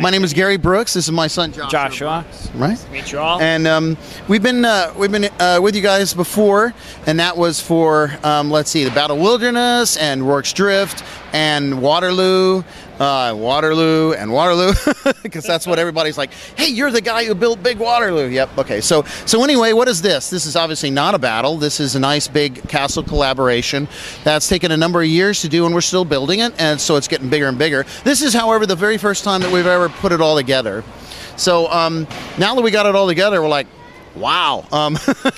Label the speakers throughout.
Speaker 1: My name is Gary Brooks. This is my son
Speaker 2: Joshua.
Speaker 1: Right.
Speaker 2: Nice to meet you all.
Speaker 1: And we've been with you guys before, and that was for let's see, the Battle Wilderness and Rourke's Drift and Waterloo, because that's what everybody's like. Hey, you're the guy who built Big Waterloo. Yep. Okay. So anyway, what is this? This is obviously not a battle. This is a nice big castle collaboration that's taken a number of years to do, and we're still building it, and so it's getting bigger and bigger. This is, however, the very first time that we've ever put it all together. So now that we got it all together, we're like, wow,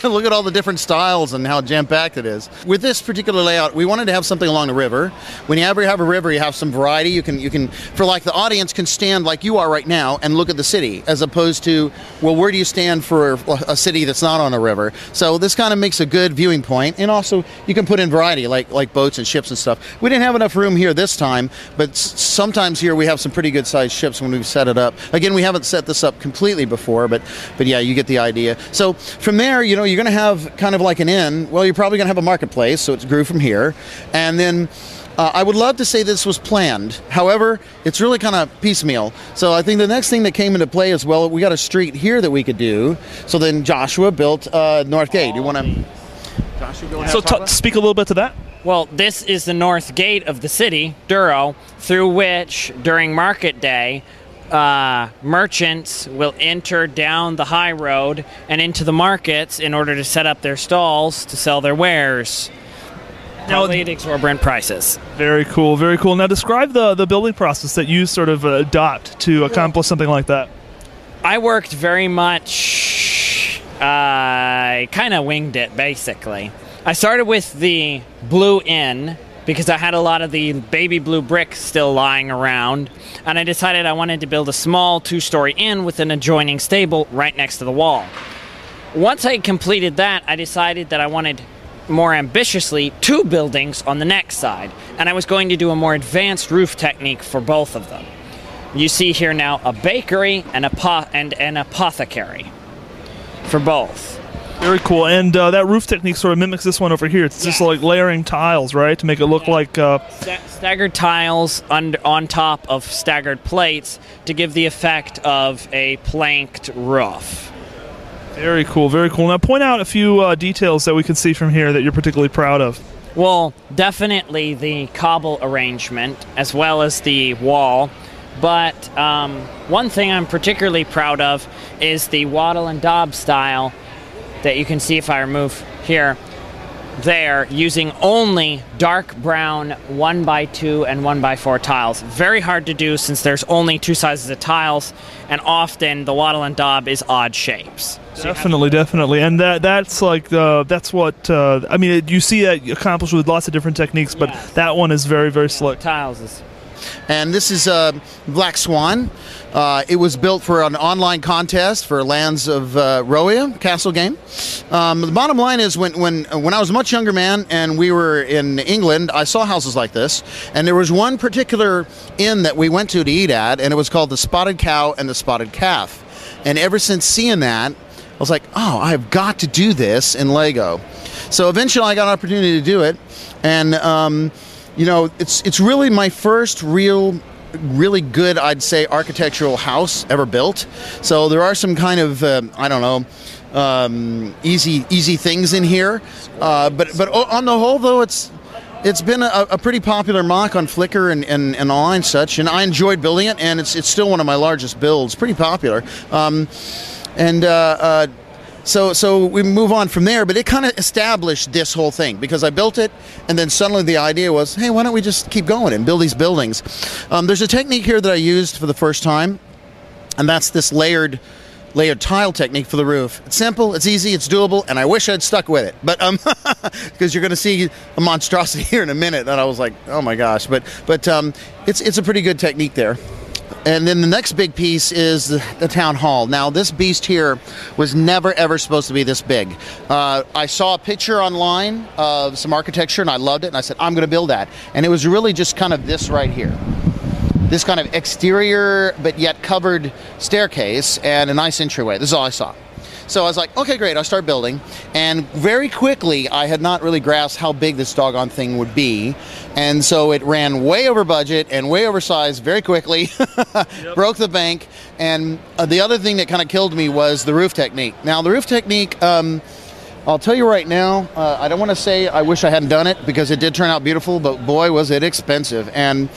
Speaker 1: look at all the different styles and how jam-packed it is. With this particular layout, we wanted to have something along the river. When you ever have a river, you have some variety. You can, for like the audience can stand like you are right now and look at the city, as opposed to, well, where do you stand for a city that's not on a river? So this kind of makes a good viewing point, and also you can put in variety, like boats and ships and stuff. We didn't have enough room here this time, but sometimes here we have some pretty good sized ships when we've set it up. Again, we haven't set this up completely before, but yeah, you get the idea. So from there, you're going to have kind of like an inn. Well, you're probably going to have a marketplace, so it grew from here. And then I would love to say this was planned. However, it's really kind of piecemeal. So I think the next thing that came into play is, well, we got a street here that we could do. So then Joshua built North Gate. You want to... Joshua, go ahead.
Speaker 3: So speak a little bit to that.
Speaker 2: Well, this is the north gate of the city, Durrough, through which, during market day, merchants will enter down the high road and into the markets in order to set up their stalls to sell their wares. Probably at exorbitant prices.
Speaker 3: Very cool, very cool. Now describe the building process that you sort of adopt to accomplish something like that.
Speaker 2: I worked very much, kind of winged it, basically. I started with the blue inn, because I had a lot of the baby blue brick still lying around, and I decided I wanted to build a small 2-story inn with an adjoining stable right next to the wall. Once I completed that, I decided that I wanted, more ambitiously, 2 buildings on the next side, and I was going to do a more advanced roof technique for both of them. You see here now a bakery and an apothecary for both.
Speaker 3: Very cool, and that roof technique sort of mimics this one over here. It's just like layering tiles, right, to make it look like...
Speaker 2: staggered tiles on top of staggered plates to give the effect of a planked roof.
Speaker 3: Very cool, very cool. Now point out a few details that we can see from here that you're particularly proud of.
Speaker 2: Well, definitely the cobble arrangement, as well as the wall. But one thing I'm particularly proud of is the wattle and daub style that you can see if I remove here, there, using only dark brown 1x2 and 1x4 tiles. Very hard to do since there's only 2 sizes of tiles, and often the wattle and daub is odd shapes.
Speaker 3: Definitely, and that's like that's what I mean. You see that accomplished with lots of different techniques, but that one is very, very slick.
Speaker 2: Tiles is.
Speaker 1: And this is Black Swan. It was built for an online contest for Lands of Roya castle game. The bottom line is, when I was a much younger man and we were in England, I saw houses like this, and there was one particular inn that we went to eat at, and it was called the Spotted Cow and the Spotted Calf. And ever since seeing that, I was like, oh, I've got to do this in Lego. So eventually I got an opportunity to do it, and it's really my first really good, I'd say, architectural house ever built. So there are some kind of easy things in here, but on the whole, though, it's been a pretty popular mock on Flickr and online such, and I enjoyed building it, and it's still one of my largest builds. Pretty popular, So we move on from there, but it kind of established this whole thing, because I built it, and then suddenly the idea was, hey, why don't we just keep going and build these buildings? There's a technique here that I used for the first time, and that's this layered tile technique for the roof. It's simple, it's easy, it's doable, and I wish I'd stuck with it. But because you're going to see a monstrosity here in a minute, and I was like, oh my gosh. But it's a pretty good technique there. And then the next big piece is the town hall. Now, this beast here was never, ever supposed to be this big. I saw a picture online of some architecture, and I loved it, and I said, I'm going to build that. And it was really just kind of this right here. This kind of exterior, but yet covered staircase and a nice entryway. This is all I saw. So I was like, okay, great. I'll start building. And very quickly, I had not really grasped how big this doggone thing would be. And so it ran way over budget and way oversized very quickly, broke the bank. And the other thing that kind of killed me was the roof technique. Now, the roof technique, I'll tell you right now, I don't want to say I wish I hadn't done it because it did turn out beautiful, but boy, was it expensive. And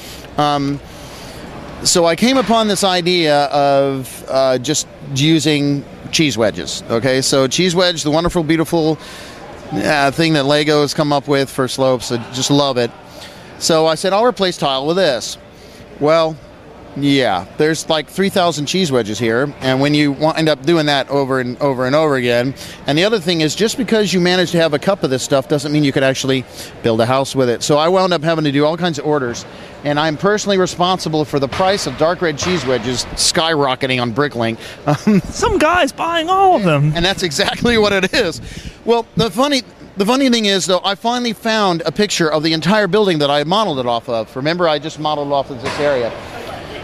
Speaker 1: so I came upon this idea of just using cheese wedges. Okay, so cheese wedge, the wonderful, beautiful thing that Lego has come up with for slopes. I just love it. So I said, I'll replace tile with this. Well, yeah, there's like 3,000 cheese wedges here, and when you end up doing that over and over and over again, and the other thing is, just because you manage to have a cup of this stuff doesn't mean you could actually build a house with it. So I wound up having to do all kinds of orders, and I'm personally responsible for the price of dark red cheese wedges skyrocketing on BrickLink.
Speaker 3: Some guy's buying all of them.
Speaker 1: And that's exactly what it is. Well, the funny thing is, though, I finally found a picture of the entire building that I modeled it off of. Remember, I just modeled it off of this area.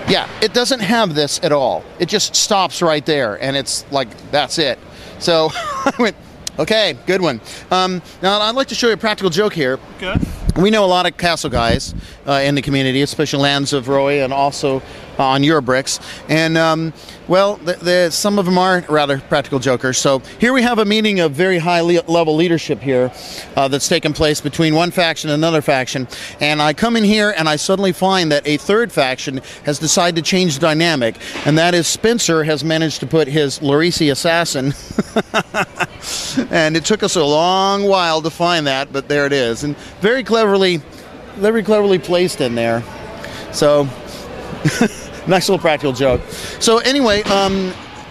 Speaker 1: Yeah, it doesn't have this at all. It just stops right there, and it's like, that's it. So I went, okay, good one. Now, I'd like to show you a practical joke here.
Speaker 3: Okay.
Speaker 1: We know a lot of castle guys in the community, especially Lands of Roy and also on Eurobricks. And, well, some of them are rather practical jokers. So here we have a meeting of very high-level leadership here that's taken place between one faction and another faction. And I come in here and I suddenly find that a third faction has decided to change the dynamic. And that is Spencer has managed to put his Lorisi assassin. And it took us a long while to find that, but there it is. And very cleverly placed in there. So, nice little practical joke. So anyway,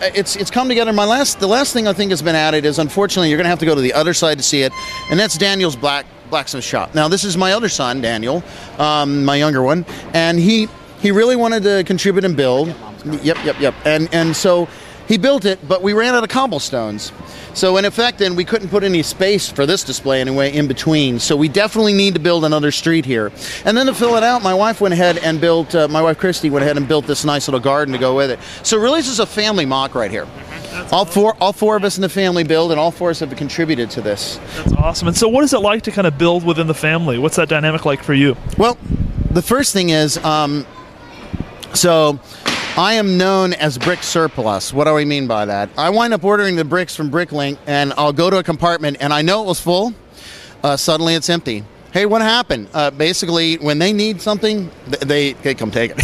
Speaker 1: it's come together. The last thing I think has been added is, unfortunately, you're going to have to go to the other side to see it, and that's Daniel's blacksmith shop. Now, this is my other son, Daniel, my younger one, and he really wanted to contribute and build. Yep. And so he built it, but we ran out of cobblestones. So in effect, then, we couldn't put any space for this display anyway in between. So we definitely need to build another street here. And then to fill it out, my wife went ahead and built, my wife Christy went ahead and built this nice little garden to go with it. So really, this is a family mock right here. All four of us in the family build, and all four of us have contributed to this.
Speaker 3: That's awesome. And so what is it like to kind of build within the family? What's that dynamic like for you?
Speaker 1: Well, the first thing is, so I am known as brick surplus. What do I mean by that? I wind up ordering the bricks from BrickLink, and I'll go to a compartment, and I know it was full. Suddenly it's empty. Hey, what happened? Basically, when they need something, they come take it.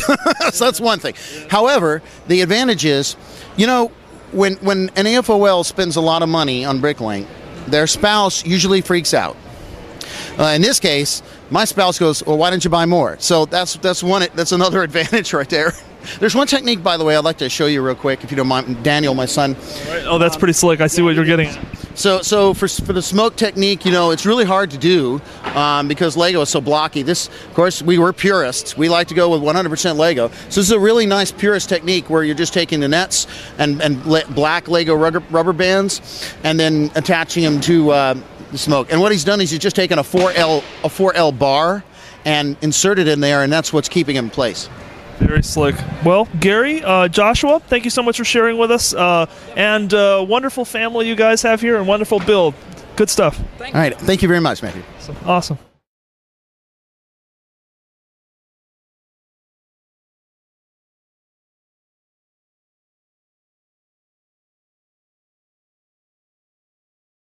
Speaker 1: So that's one thing. However, the advantage is, you know, when an AFOL spends a lot of money on BrickLink, their spouse usually freaks out. In this case, my spouse goes, well, why didn't you buy more? So that's another advantage right there. There's one technique, by the way, I'd like to show you real quick, if you don't mind. Daniel, my son.
Speaker 3: Right. Oh, that's pretty slick. I see what you're getting at.
Speaker 1: So for the smoke technique, you know, it's really hard to do because Lego is so blocky. This, of course, we're purists. We like to go with 100% Lego. So this is a really nice purist technique where you're just taking the nets and black Lego rubber bands and then attaching them to the smoke. And what he's done is he's just taken a 4L bar and inserted in there, and that's what's keeping it in place.
Speaker 3: Very slick. Well, Gary, Joshua, thank you so much for sharing with us. And wonderful family you guys have here and wonderful build. Good stuff.
Speaker 1: All right. Thank you very much, Matthew.
Speaker 3: Awesome.